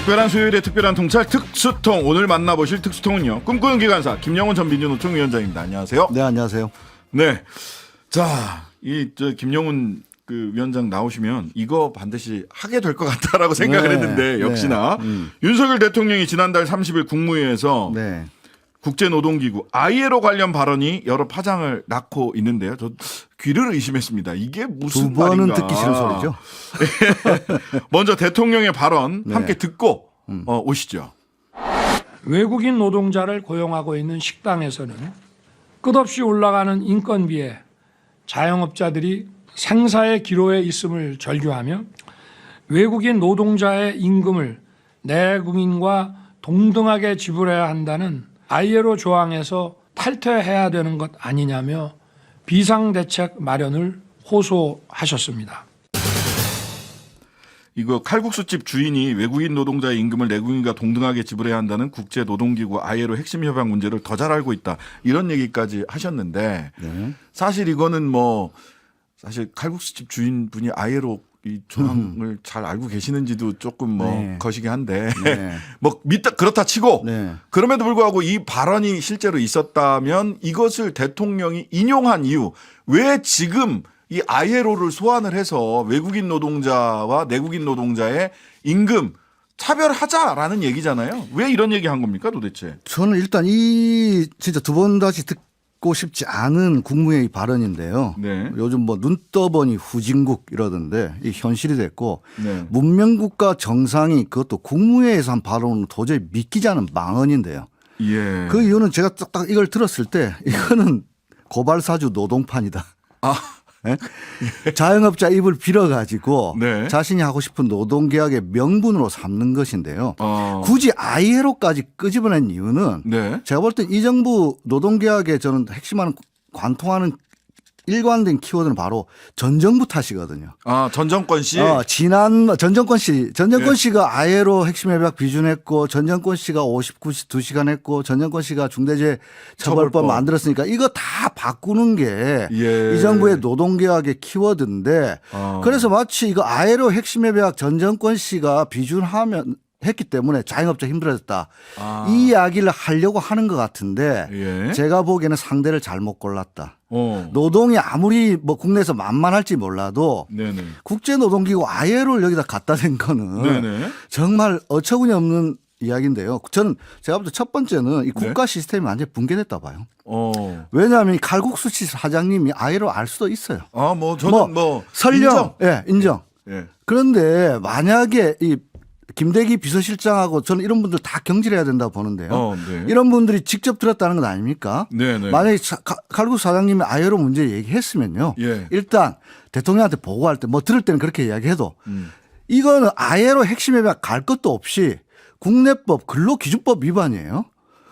특별한 수요일에 특별한 통찰 특수통. 오늘 만나보실 특수통은요, 꿈꾸는 기관사 김영훈 전 민주노총 위원장입니다. 안녕하세요. 네, 안녕하세요. 네, 자, 김영훈 그 위원장 나오시면 이거 반드시 하게 될 것 같다라고 생각을 네, 했는데 역시나 네, 윤석열 대통령이 지난달 30일 국무회의에서 네. 국제노동기구 ILO 관련 발언이 여러 파장을 낳고 있는데요. 저 귀를 의심했습니다. 이게 무슨 두 번은 말인가. 듣기 싫은 소리죠. 먼저 대통령의 발언 네. 함께 듣고 오시죠. 외국인 노동자를 고용하고 있는 식당에서는 끝없이 올라가는 인건비에 자영업자들이 생사의 기로에 있음을 절규하며 외국인 노동자의 임금을 내국인과 동등하게 지불해야 한다는 ILO 조항에서 탈퇴해야 되는 것 아니냐며 비상대책 마련을 호소하셨습니다. 이거 칼국수집 주인이 외국인 노동자의 임금을 내국인과 동등하게 지불해야 한다는 국제노동기구 ILO 핵심 협약 문제를 더 잘 알고 있다. 이런 얘기까지 하셨는데 네. 사실 이거는 사실 칼국수집 주인분이 ILO 이 조항을 잘 알고 계시는지도 조금 네. 거시기 한데 네. 믿다 그렇다 치고 네. 그럼에도 불구하고 이 발언이 실제로 있었다면 이것을 대통령이 인용한 이유, 왜 지금 이 ILO를 소환을 해서 외국인 노동자와 내국인 노동자의 임금 차별하자라는 얘기잖아요. 왜 이런 얘기 한 겁니까 도대체? 저는 일단 진짜 두 번 다시 듣고 싶지 않은 국무회의 발언인데요. 네. 요즘 눈 떠보니 후진국 이러던데 이 현실이 됐고 네. 문명국가 정상이 그것도 국무회의에서 한 발언은 도저히 믿기지 않은 망언인데요. 예. 그 이유는 제가 딱 이걸 들었을 때 이거는 고발사주 노동판이다. 아. 네? 자영업자 입을 빌어가지고 네. 자신이 하고 싶은 노동계약의 명분으로 삼는 것인데요. 굳이 ILO까지 끄집어낸 이유는 네. 제가 볼 때 이 정부 노동계약에 저는 핵심하는 관통하는 일관된 키워드는 바로 전 정부 탓이거든요. 아, 전 정권 씨. 지난 전 정권 네. 씨가 ILO 핵심 협약 비준했고 전 정권 씨가 52시간 했고 전 정권 씨가 중대재해 처벌법 만들었으니까 이거 다 바꾸는 게 이 정부의 노동계약의 키워드인데 그래서 마치 이거 ILO 핵심 협약 전 정권 씨가 비준하면 했기 때문에 자영업자 힘들어졌다. 이 이야기를 하려고 하는 것 같은데 제가 보기에는 상대를 잘못 골랐다. 노동이 아무리 국내에서 만만할지 몰라도 네네. 국제노동기구 ILO를 여기다 갖다 댄 거는 네네. 정말 어처구니 없는 이야기인데요. 저는 제가 볼 때 첫 번째는 이 국가 시스템이 완전히 붕괴됐다 봐요. 왜냐하면 이 칼국수집 사장님이 ILO 알 수도 있어요. 저는 설령 인정. 예. 그런데 만약에 이 김대기 비서실장하고 저는 이런 분들 다 경질해야 된다고 보는데요. 네. 이런 분들이 직접 들었다는 건 아닙니까? 네네. 만약에 칼국수 사장님이 ILO 문제 얘기했으면요. 예. 일단 대통령한테 보고할 때 들을 때는 그렇게 이야기해도 이거는 ILO 핵심 협약 갈 것도 없이 국내법 근로기준법 위반이에요.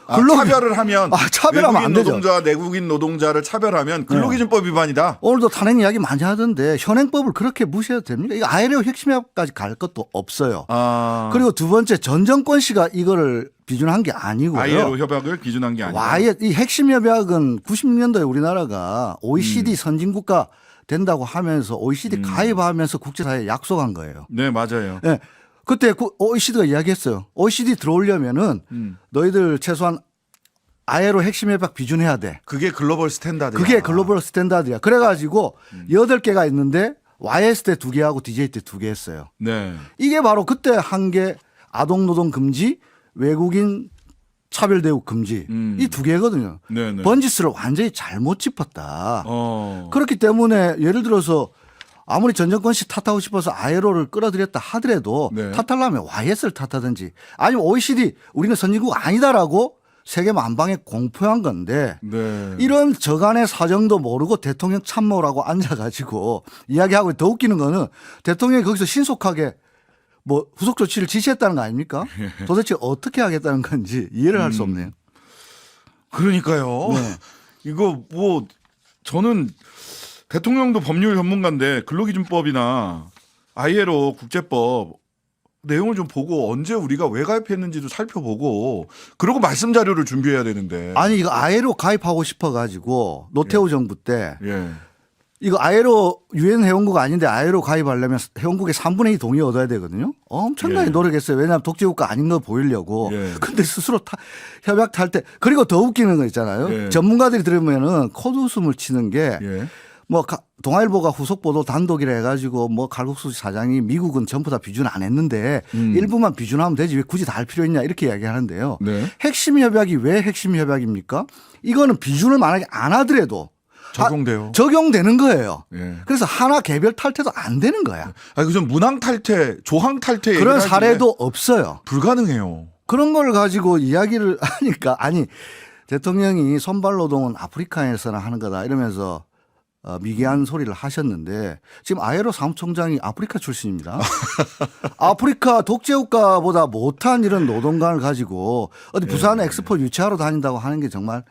차별을 하면 차별하면 안 외국인 되죠. 노동자와 내국인 노동자를 차별하면 근로기준법 위반이다. 오늘도 탄핵 이야기 많이 하던데 현행법을 그렇게 무시해도 됩니까? 이거 ILO 핵심 협약까지 갈 것도 없어요. 그리고 두 번째 전 정권 씨가 이거를 비준한 게 아니고요. ILO 협약을 기준한 게 아니고. 이 핵심 협약은 90년도에 우리나라가 OECD 선진국가 된다고 하면서 OECD 가입하면서 국제사회에 약속한 거예요. 네, 맞아요. 네. 그때 OECD가 이야기했어요. OECD 들어오려면은 너희들 최소한 ILO 핵심 협약 비준해야 돼. 그게 글로벌 스탠다드야. 그게 글로벌 스탠다드야. 그래가지고 8개가 있는데 YS 때 2개하고 DJ 때 2개 했어요. 네. 이게 바로 그때 한 게 아동노동 금지, 외국인 차별대우 금지 이 2개거든요. 네네. 번지수를 완전히 잘못 짚었다. 그렇기 때문에 예를 들어서 아무리 전 정권 씨 탓하고 싶어서 ILO를 끌어들였다 하더라도 탓하려면 YS를 탓하든지 아니면 OECD 우리는 선진국 아니다라고 세계 만방에 공표한 건데 이런 저간의 사정도 모르고 대통령 참모라고 앉아가지고 이야기하고 더 웃기는 거는 대통령이 거기서 신속하게 후속 조치를 지시했다는 거 아닙니까? 도대체 어떻게 하겠다는 건지 이해를 할 수 없네요. 그러니까요. 네. 이거 저는 대통령도 법률 전문가인데 근로기준법이나 ILO 국제법 내용을 좀 보고 언제 우리가 왜 가입했는지도 살펴보고 그러고 말씀 자료를 준비해야 되는데. 아니 이거 ILO 가입하고 싶어가지고 노태우 정부 때 이거 아예로 유엔 회원국 아닌데 아예로 가입하려면 회원국의 3분의 2 동의 얻어야 되거든요. 엄청나게 예. 노력했어요. 왜냐하면 독재국가 아닌 거 보이려고. 예. 근데 스스로 협약 탈퇴. 그리고 더 웃기는 거 있잖아요. 예. 전문가들이 들으면은 코웃음을 치는 게 예. 뭐 동아일보가 후속 보도 단독이라 해가지고 뭐 칼국수 사장이 미국은 전부 다 비준 안 했는데 일부만 비준하면 되지 왜 굳이 다 할 필요 있냐 이렇게 이야기하는데요. 네. 핵심 협약이 왜 핵심 협약입니까? 이거는 비준을 만약에 안 하더라도 적용돼요. 적용되는 거예요. 예. 그래서 하나 개별 탈퇴도 안 되는 거야. 아, 그좀 문항 탈퇴, 조항 탈퇴 그런 얘기를 사례도 없어요. 불가능해요. 그런 걸 가지고 이야기를 하니까 아니 대통령이 선발 노동은 아프리카에서나 하는 거다 이러면서 미개한 소리를 하셨는데 지금 아예로 사무총장이 아프리카 출신입니다. 아프리카 독재국가보다 못한 이런 노동관을 가지고 어디 부산 엑스포 유치하러 다닌다고 하는 게 정말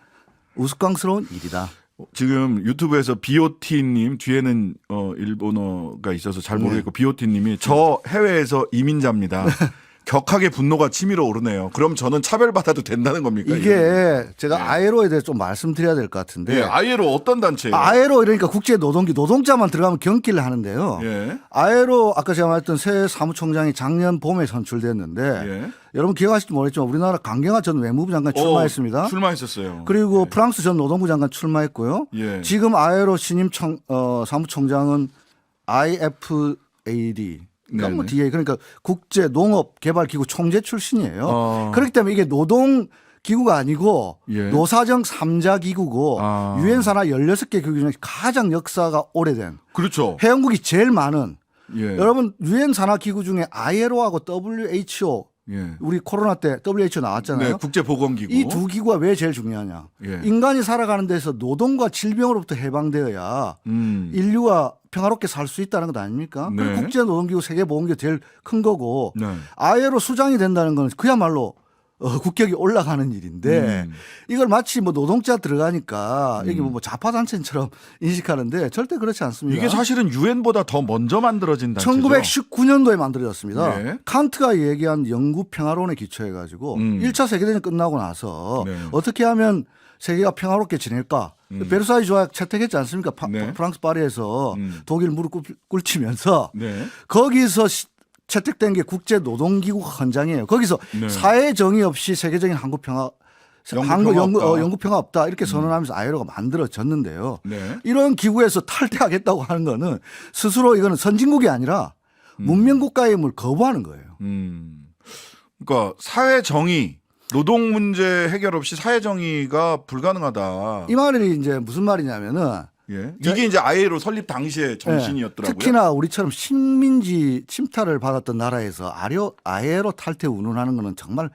우스꽝스러운 일이다. 지금 유튜브에서 BOT님 뒤에는 일본어가 있어서 잘 모르겠고 BOT님이 저 해외에서 이민자입니다. 격하게 분노가 치밀어 오르네요. 그럼 저는 차별받아도 된다는 겁니까? 이게 제가 아예로에 대해서 좀 말씀드려야 될 것 같은데. 예, 아예로 어떤 단체예요? 아예로 이러니까 국제노동기 노동자만 들어가면 경기를 하는데요. 예. 아예로 아까 제가 말했던 새 사무총장이 작년 봄에 선출됐는데 예. 여러분 기억하실지 모르겠지만 우리나라 강경화 전 외무부 장관 출마했습니다. 출마했었어요. 그리고 프랑스 전 노동부 장관 출마했고요. 예. 지금 아예로 신임 사무총장은 IFAD 그러니까 뭐 DA 그러니까 국제 농업 개발 기구 총재 출신이에요. 그렇기 때문에 이게 노동 기구가 아니고 예. 노사정 3자 기구고 유엔 산하 16개 기구 중에 가장 역사가 오래된 그렇죠. 회원국이 제일 많은 예. 여러분 유엔 산하 기구 중에 ILO하고 WHO 예. 우리 코로나 때 WHO 나왔잖아요. 네, 국제보건기구. 이 두 기구가 왜 제일 중요하냐. 예. 인간이 살아가는 데서 노동과 질병으로부터 해방되어야 인류가 평화롭게 살 수 있다는 것 아닙니까? 네. 그리고 국제노동기구 세계보건기구 제일 큰 거고 네. 아예로 수장이 된다는 건 그야말로 국격이 올라가는 일인데 이걸 마치 뭐 노동자 들어가니까 이게 뭐 좌파단체처럼 인식하는데 절대 그렇지 않습니다. 이게 사실은 유엔보다 더 먼저 만들어진 단체죠. 1919년도에 만들어졌습니다. 네. 칸트가 얘기한 영구 평화론에 기초해 가지고 1차 세계대전 끝나고 나서 네. 어떻게 하면 세계가 평화롭게 지낼까? 베르사유 조약 채택했지 않습니까? 네. 프랑스 파리에서 독일 무릎 꿇치면서 네. 거기서 채택된 게 국제노동기구 헌장이에요. 거기서 네. 사회 정의 없이 세계적인 영구 평화 없다 이렇게 선언하면서 아이로가 만들어졌는데요. 네. 이런 기구에서 탈퇴하겠다고 하는 거는 스스로 이거는 선진국이 아니라 문명국가임을 거부하는 거예요. 그러니까 사회 정의, 노동 문제 해결 없이 사회 정의가 불가능하다. 이 말이 이제 무슨 말이냐면은 예. 이게 이제 아예로 설립 당시의 정신이었더라고요. 특히나 우리처럼 식민지 침탈을 받았던 나라에서 아예로 탈퇴 운운하는 거는 정말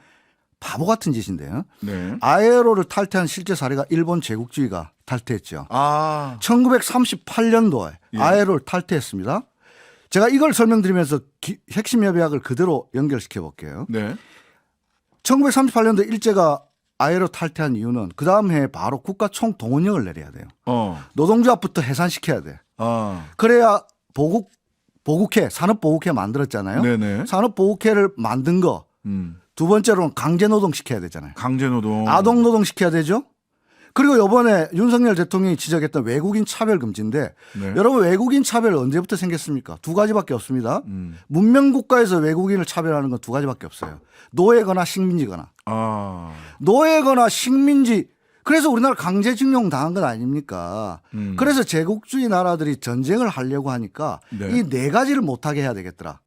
바보 같은 짓인데요. 네. 아예로를 탈퇴한 실제 사례가 일본 제국주의가 탈퇴했죠. 아. 1938년도에 예. 아예로를 탈퇴했습니다. 제가 이걸 설명드리면서 핵심 협약을 그대로 연결시켜 볼게요. 네. 1938년도 일제가 아예로 탈퇴한 이유는 그 다음 해에 바로 국가 총동원령을 내려야 돼요. 노동조합부터 해산시켜야 돼. 그래야 보국회, 산업보국회 만들었잖아요. 네네. 산업보국회를 만든 거. 두 번째로는 강제노동 시켜야 되잖아요. 강제노동. 아동노동 시켜야 되죠. 그리고 이번에 윤석열 대통령이 지적했던 외국인 차별 금지인데 네. 여러분 외국인 차별 언제부터 생겼습니까? 두 가지밖에 없습니다. 문명국가에서 외국인을 차별하는 건 두 가지밖에 없어요. 노예거나 식민지거나. 노예거나 식민지. 그래서 우리나라 강제징용 당한 건 아닙니까? 그래서 제국주의 나라들이 전쟁을 하려고 하니까 네. 이 네 가지를 못하게 해야 되겠더라.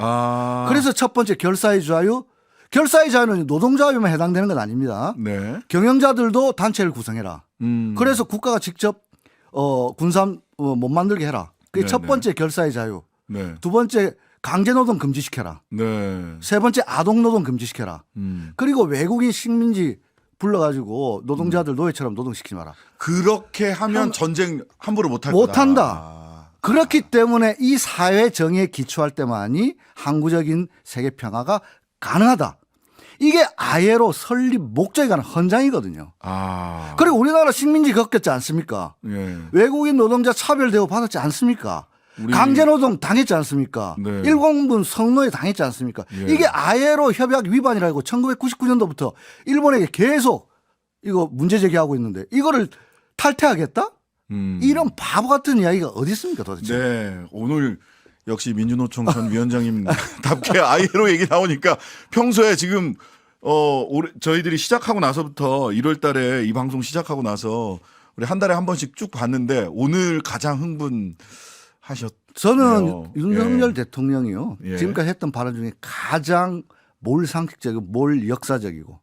그래서 첫 번째 결사의 자유. 결사의 자유는 노동자유만 해당되는 건 아닙니다. 네. 경영자들도 단체를 구성해라. 그래서 국가가 직접 군산 못 만들게 해라. 그게 첫 번째 결사의 자유. 네. 두 번째 강제노동 금지시켜라. 네. 세 번째 아동노동 금지시켜라. 그리고 외국인 식민지 불러가지고 노동자들 노예처럼 노동시키지 마라. 그렇게 하면 전쟁 함부로 못할 거다. 못한다. 그렇기 때문에 이 사회 정의에 기초할 때만이 항구적인 세계 평화가 가능하다. 이게 아예로 설립 목적에 관한 헌장이거든요. 그리고 우리나라 식민지 겪었지 않습니까? 예. 외국인 노동자 차별대우 받았지 않습니까? 강제노동 당했지 않습니까? 네. 일본군 성노예 당했지 않습니까? 예. 이게 아예로 협약 위반이라고 1999년도부터 일본에게 계속 이거 문제 제기하고 있는데 이거를 탈퇴하겠다? 이런 바보 같은 이야기가 어디 있습니까 도대체. 네. 오늘 역시 민주노총 전 위원장님답게 아이로 얘기 나오니까 평소에 지금 저희들이 시작하고 나서부터 1월 달에 이 방송 시작하고 나서 우리 한 달에 한 번씩 쭉 봤는데 오늘 가장 흥분하셨. 저는 윤석열 예. 대통령이요. 예. 지금까지 했던 발언 중에 가장 몰상식적이고 몰 역사적이고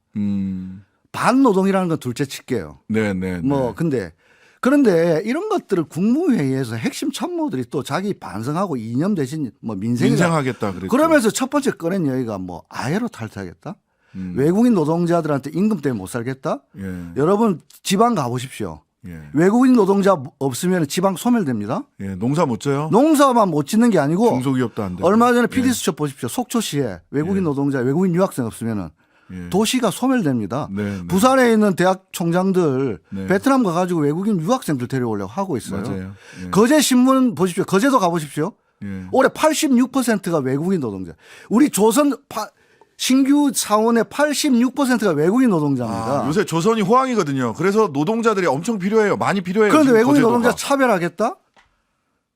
반노동이라는 건 둘째 칠게요. 네네. 뭐 그런데 이런 것들을 국무회의에서 핵심 참모들이 또 자기 반성하고 이념 대신 뭐 민생하겠다 그랬죠. 그러면서 첫 번째 꺼낸 얘기가 뭐 아예로 탈퇴하겠다. 외국인 노동자들한테 임금 때문에 못 살겠다. 예. 여러분 지방 가보십시오. 예. 외국인 노동자 없으면 지방 소멸됩니다. 예. 농사 못 져요? 농사만 못 짓는 게 아니고 중소기업도 안 되고. 얼마 전에 PD수첩 보십시오. 속초시에 외국인 노동자, 외국인 유학생 없으면은 예. 도시가 소멸됩니다. 네, 네. 부산에 있는 대학 총장들 네. 베트남 가가지고 외국인 유학생들 데려오려고 하고 있어요. 맞아요. 예. 거제 신문 보십시오. 거제도 가보십시오. 예. 올해 86%가 외국인 노동자. 우리 조선 신규 사원의 86%가 외국인 노동자입니다. 요새 조선이 호황이거든요. 그래서 노동자들이 엄청 필요해요. 많이 필요해요. 그런데 지금 외국인 거제도가. 노동자 차별하겠다? 누가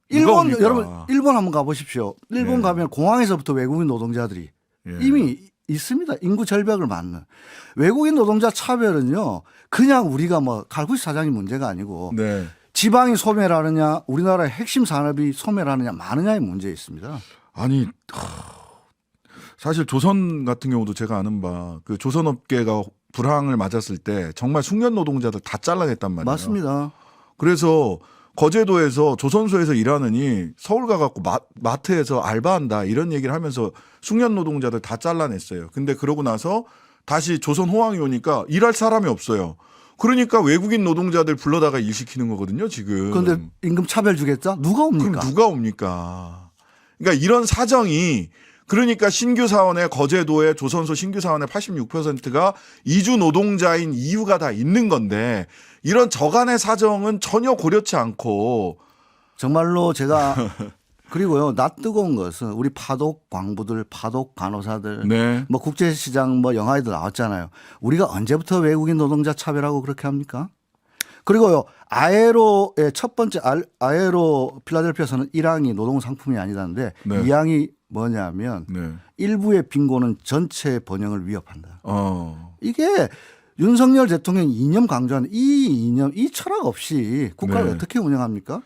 일본 옵니까? 여러분 일본 한번 가보십시오. 일본 네. 가면 공항에서부터 외국인 노동자들이 예. 이미 있습니다. 인구 절벽을 맞는 외국인 노동자 차별은요. 그냥 우리가 뭐 칼국수 사장이 문제가 아니고 네. 지방이 소멸하느냐, 우리나라의 핵심 산업이 소멸하느냐, 마느냐의 문제 있습니다. 아니 사실 조선 같은 경우도 제가 아는 바 그 조선업계가 불황을 맞았을 때 정말 숙련 노동자들 다 잘라냈단 말이에요. 맞습니다. 그래서 거제도에서 조선소에서 일하느니 서울 가갖고 마트에서 알바한다 이런 얘기를 하면서 숙련 노동자들 다 잘라냈어요. 근데 그러고 나서 다시 조선 호황이 오니까 일할 사람이 없어요. 그러니까 외국인 노동자들 불러다가 일 시키는 거거든요, 지금. 그런데 임금 차별 주겠다? 누가 옵니까? 그럼 누가 옵니까? 그러니까 이런 사정이 그러니까 신규 사원의 거제도의 조선소 신규 사원의 86%가 이주 노동자인 이유가 다 있는 건데 이런 저간의 사정은 전혀 고려치 않고 정말로 제가 그리고요, 낯 뜨거운 것은 우리 파독 광부들, 파독 간호사들, 네. 뭐 국제시장 뭐 영화에도 나왔잖아요. 우리가 언제부터 외국인 노동자 차별하고 그렇게 합니까? 그리고요, 아에로의 첫 번째 아에로 필라델피아에서는 1항이 노동 상품이 아니다는데 네. 2항이 뭐냐면 네. 일부의 빈곤은 전체 번영을 위협한다. 이게 윤석열 대통령 이념 강조하는 이 이념, 이 철학 없이 국가를 네. 어떻게 운영합니까?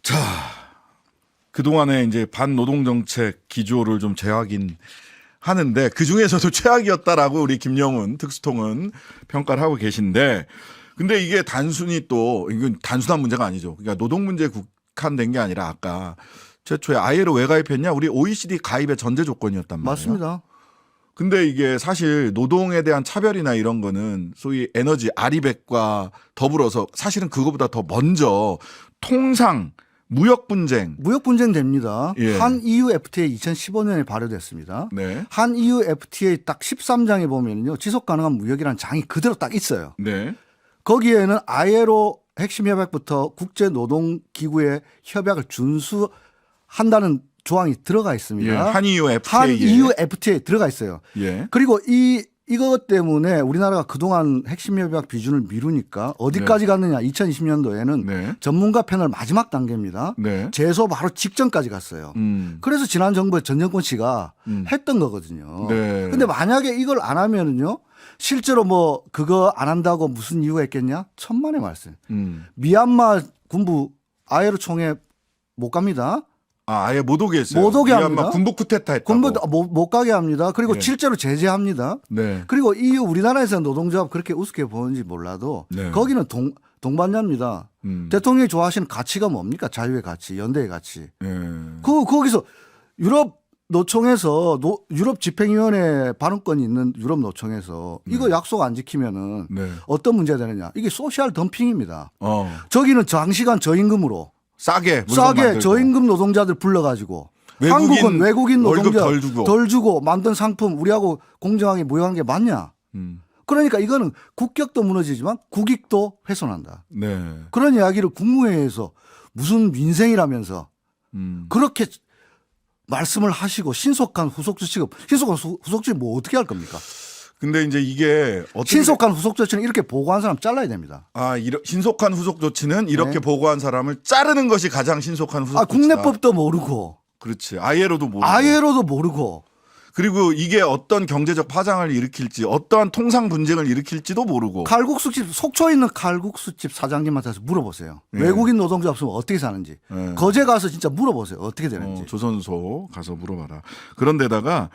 자, 그동안에 이제 반노동 정책 기조를 좀 재확인 하는데 그 중에서도 최악이었다라고 우리 김영훈 특수통은 평가를 하고 계신데 근데 이게 단순히 또 이건 단순한 문제가 아니죠. 그러니까 노동 문제에 국한된 게 아니라 아까 최초에 아예로 왜 가입했냐? 우리 OECD 가입의 전제 조건이었단 말이에요. 맞습니다. 근데 이게 사실 노동에 대한 차별이나 이런 거는 소위 에너지 아리백과 더불어서 사실은 그거보다 더 먼저 통상 무역 분쟁. 무역 분쟁 됩니다. 예. 한 EU FTA 2015년에 발효됐습니다. 네. 한 EU FTA 딱 13장에 보면요. 지속 가능한 무역이라는 장이 그대로 딱 있어요. 네. 거기에는 ILO 핵심 협약부터 국제 노동 기구의 협약을 준수한다는 조항이 들어가 있습니다. 예. 한 EU FTA. 한 EU FTA 들어가 있어요. 예. 그리고 이것 때문에 우리나라가 그동안 핵심 협약 비준을 미루니까 어디까지 갔느냐. 2020년도에는 네. 전문가 패널 마지막 단계입니다. 네. 제소 바로 직전까지 갔어요. 그래서 지난 정부의 전정권 씨가 했던 거거든요. 네. 근데 만약에 이걸 안 하면은요. 실제로 뭐 그거 안 한다고 무슨 이유가 있겠냐? 천만의 말씀. 미얀마 군부 아예로 총회 못 갑니다. 아예 못 오게 했어요. 못 오게 미얀마 합니다. 군부 쿠데타 했다고. 군부 못 가게 합니다. 그리고 네. 실제로 제재합니다. 네. 그리고 이 우리나라에서 노동조합 그렇게 우습게 보는지 몰라도 네. 거기는 동반자입니다. 대통령이 좋아하시는 가치가 뭡니까? 자유의 가치, 연대의 가치. 예. 거기서 유럽 노총에서 유럽 집행위원회 발언권이 있는 유럽 노총에서 이거 약속 안 지키면은 네. 어떤 문제가 되느냐? 이게 소셜 덤핑입니다. 어. 저기는 장시간 저임금으로 싸게 물건 싸게 만들고. 저임금 노동자들 불러가지고 외국인 한국은 외국인 노동자 월급 덜 주고. 만든 상품 우리하고 공정하게 무역한 게 맞냐? 그러니까 이거는 국격도 무너지지만 국익도 훼손한다. 네. 그런 이야기를 국무회의에서 무슨 민생이라면서 그렇게 말씀을 하시고 신속한 후속 조치 뭐 어떻게 할 겁니까? 근데 이제 이게 어떻게 신속한 후속 조치는 이렇게 보고한 사람 잘라야 됩니다. 신속한 후속 조치는 이렇게 보고한 사람을 자르는 것이 가장 신속한 후속 조치다. 국내법도 모르고. 그렇지. 아예로도 모르고. 아예로도 모르고. 그리고 이게 어떤 경제적 파장을 일으킬지 어떠한 통상 분쟁을 일으킬지도 모르고. 칼국수집 속초에 있는 칼국수집 사장님한테서 물어보세요. 네. 외국인 노동자 없으면 어떻게 사는지. 네. 거제 가서 진짜 물어보세요. 어떻게 되는지. 조선소 가서 물어봐라. 그런데다가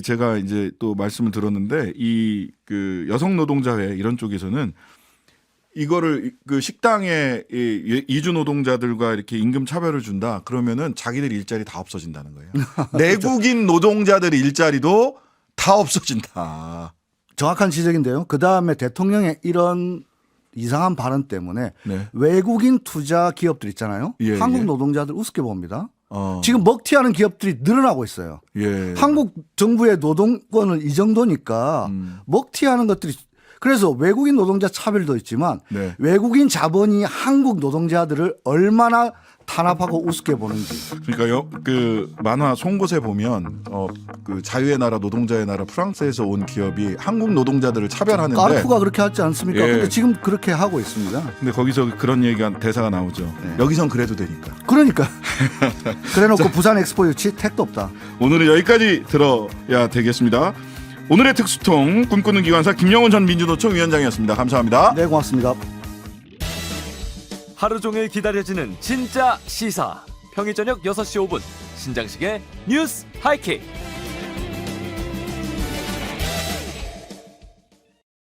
제가 이제 또 말씀을 들었는데 그 여성 노동자회 이런 쪽에서는 이거를 그 식당에 이주 노동자들과 이렇게 임금 차별을 준다. 그러면은 자기들 일자리 다 없어진다는 거예요. 내국인 노동자들 일자리도 다 없어진다. 정확한 지적인데요. 그다음에 대통령의 이런 이상한 발언 때문에 네. 외국인 투자 기업들 있잖아요. 예, 한국 예. 노동자들 우습게 봅니다. 지금 먹튀하는 기업들이 늘어나고 있어요. 예. 한국 정부의 노동권은 이 정도니까 먹튀하는 것들이 그래서 외국인 노동자 차별도 있지만 네. 외국인 자본이 한국 노동자들을 얼마나 탄압하고 우습게 보는지. 그러니까요. 그 만화 송곳에 보면 그 자유의 나라 노동자의 나라 프랑스에서 온 기업이 한국 노동자들을 차별하는데 까르푸가 그렇게 하지 않습니까? 예. 근데 지금 그렇게 하고 있습니다. 근데 거기서 그런 얘기가 대사가 나오죠. 네. 여기선 그래도 되니까. 그러니까 그래놓고 부산 엑스포 유치 택도 없다. 오늘은 여기까지 들어야 되겠습니다. 오늘의 특수통 꿈꾸는 기관사 김영훈 전 민주노총 위원장이었습니다. 감사합니다. 네, 고맙습니다. 하루 종일 기다려지는 진짜 시사. 평일 저녁 6시 5분 신장식의 뉴스 하이킥.